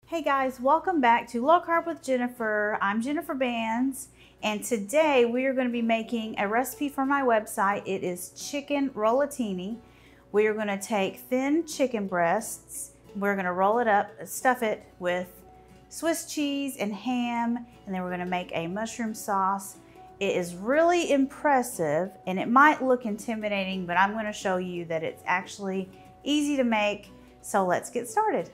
Hey guys, welcome back to Low Carb with Jennifer. I'm Jennifer Bands, and today we are going to be making a recipe for my website. It is chicken rollatini. We are going to take thin chicken breasts. We're going to roll it up, stuff it with Swiss cheese and ham, and then we're going to make a mushroom sauce. It is really impressive, and it might look intimidating, but I'm going to show you that it's actually easy to make. So let's get started.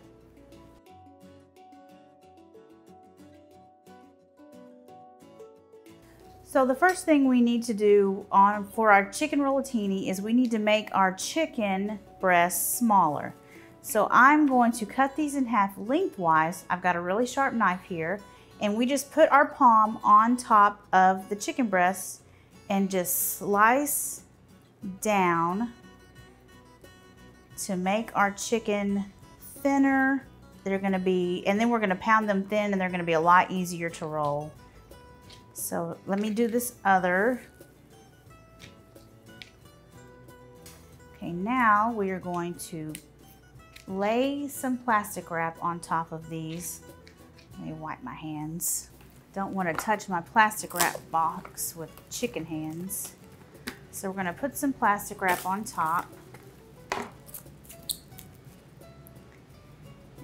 So the first thing we need to do for our chicken rollatini is we need to make our chicken breasts smaller. So I'm going to cut these in half lengthwise. I've got a really sharp knife here, and we just put our palm on top of the chicken breasts and just slice down to make our chicken thinner. They're going to be, and then we're going to pound them thin, and they're going to be a lot easier to roll. So let me do this other. Okay, now we are going to lay some plastic wrap on top of these. Let me wipe my hands. Don't want to touch my plastic wrap box with chicken hands. So we're going to put some plastic wrap on top. And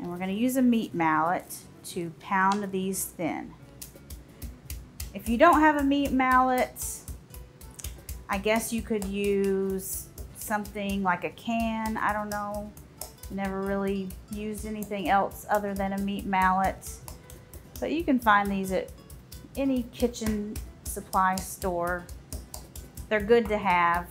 we're going to use a meat mallet to pound these thin. If you don't have a meat mallet, I guess you could use something like a can. I don't know. Never really used anything else other than a meat mallet. But you can find these at any kitchen supply store. They're good to have.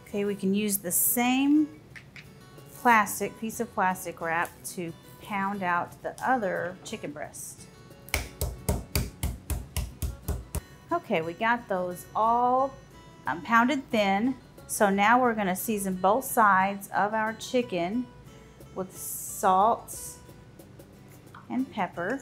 Okay, we can use the same piece of plastic wrap to pound out the other chicken breast. Okay, we got those all pounded thin. So now we're going to season both sides of our chicken with salt and pepper.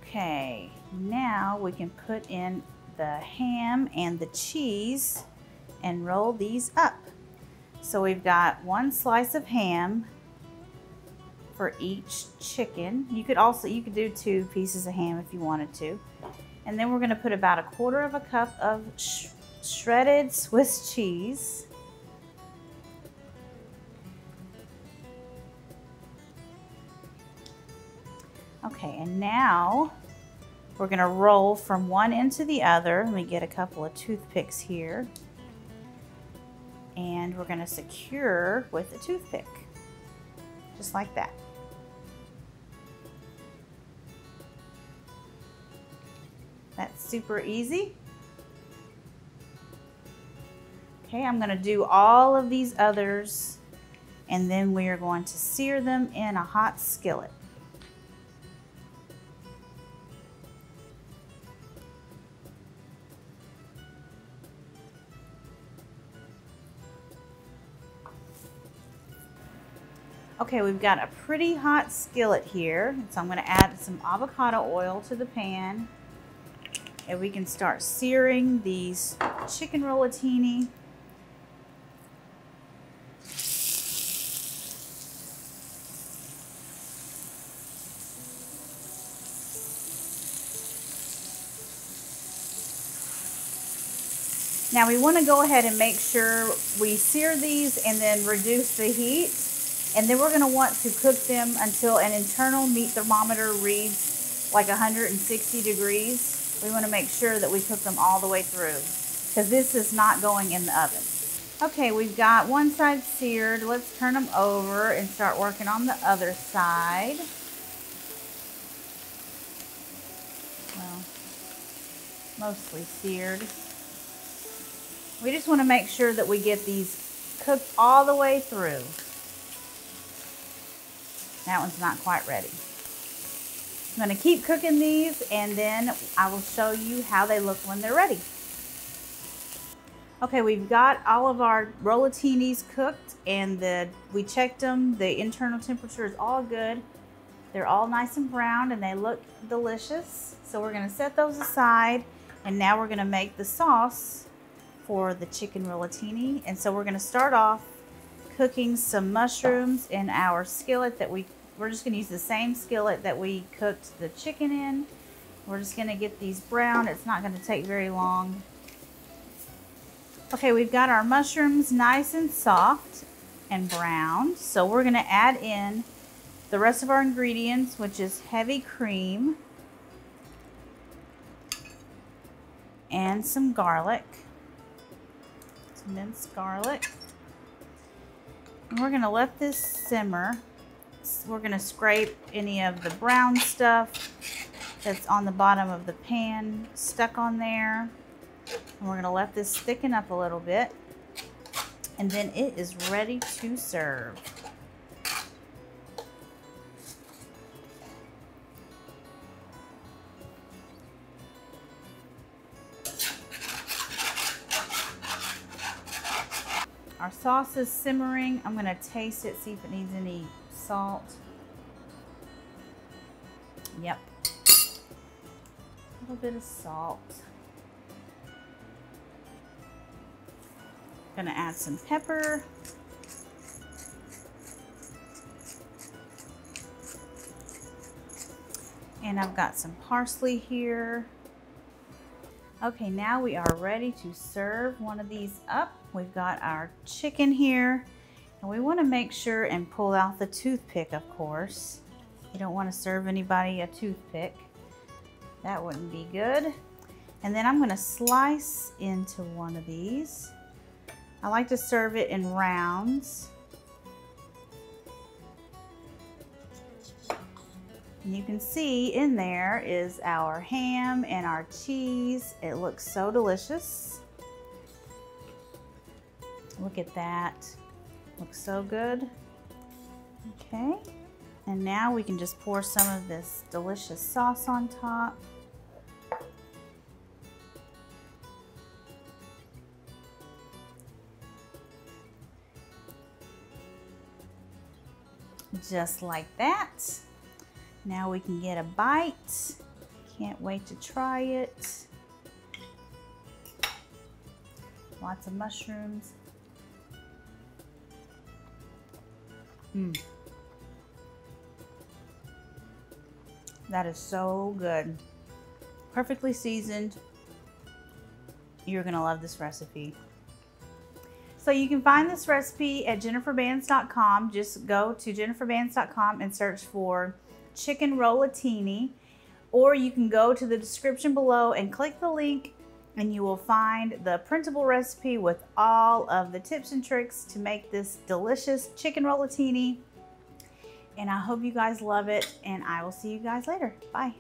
Okay, now we can put in the ham and the cheese and roll these up. So we've got one slice of ham for each chicken. You could do 2 pieces of ham if you wanted to. And then we're going to put about 1/4 cup of shredded Swiss cheese. Okay, and now we're going to roll from one end to the other. Let me get a couple of toothpicks here. And we're going to secure with a toothpick, just like that. That's super easy. Okay, I'm going to do all of these others, and then we are going to sear them in a hot skillet. Okay, we've got a pretty hot skillet here, so I'm going to add some avocado oil to the pan, and we can start searing these chicken rollatini. Now we want to go ahead and make sure we sear these and then reduce the heat. And then we're going to want to cook them until an internal meat thermometer reads like 160 degrees. We want to make sure that we cook them all the way through, because this is not going in the oven. Okay, we've got one side seared. Let's turn them over and start working on the other side. Well, mostly seared. We just want to make sure that we get these cooked all the way through. That one's not quite ready. I'm going to keep cooking these, and then I will show you how they look when they're ready. Okay, we've got all of our rollatinis cooked, and we checked them. The internal temperature is all good. They're all nice and brown and they look delicious. So we're gonna set those aside, and now we're gonna make the sauce for the chicken rollatini. And so we're gonna start off cooking some mushrooms in our skillet that we're just gonna use the same skillet that we cooked the chicken in. We're just gonna get these brown. It's not gonna take very long. Okay, we've got our mushrooms nice and soft and brown. So we're gonna add in the rest of our ingredients, which is heavy cream and some garlic, some minced garlic. And we're gonna let this simmer. We're gonna scrape any of the brown stuff that's on the bottom of the pan stuck on there. And we're gonna let this thicken up a little bit, and then it is ready to serve. Our sauce is simmering. I'm gonna taste it, see if it needs any salt. Yep, a little bit of salt. Gonna add some pepper. And I've got some parsley here. Okay, now we are ready to serve one of these up. We've got our chicken here, and we want to make sure and pull out the toothpick, of course. You don't want to serve anybody a toothpick. That wouldn't be good. And then I'm going to slice into one of these. I like to serve it in rounds. And you can see in there is our ham and our cheese. It looks so delicious. Look at that. Looks so good. Okay. And now we can just pour some of this delicious sauce on top. Just like that. Now we can get a bite. Can't wait to try it. Lots of mushrooms. That is so good. Perfectly seasoned. You're gonna love this recipe. So you can find this recipe at jenniferbands.com. Just go to jenniferbands.com and search for chicken rollatini, or you can go to the description below and click the link, and you will find the printable recipe with all of the tips and tricks to make this delicious chicken rollatini. And I hope you guys love it, and I will see you guys later. Bye.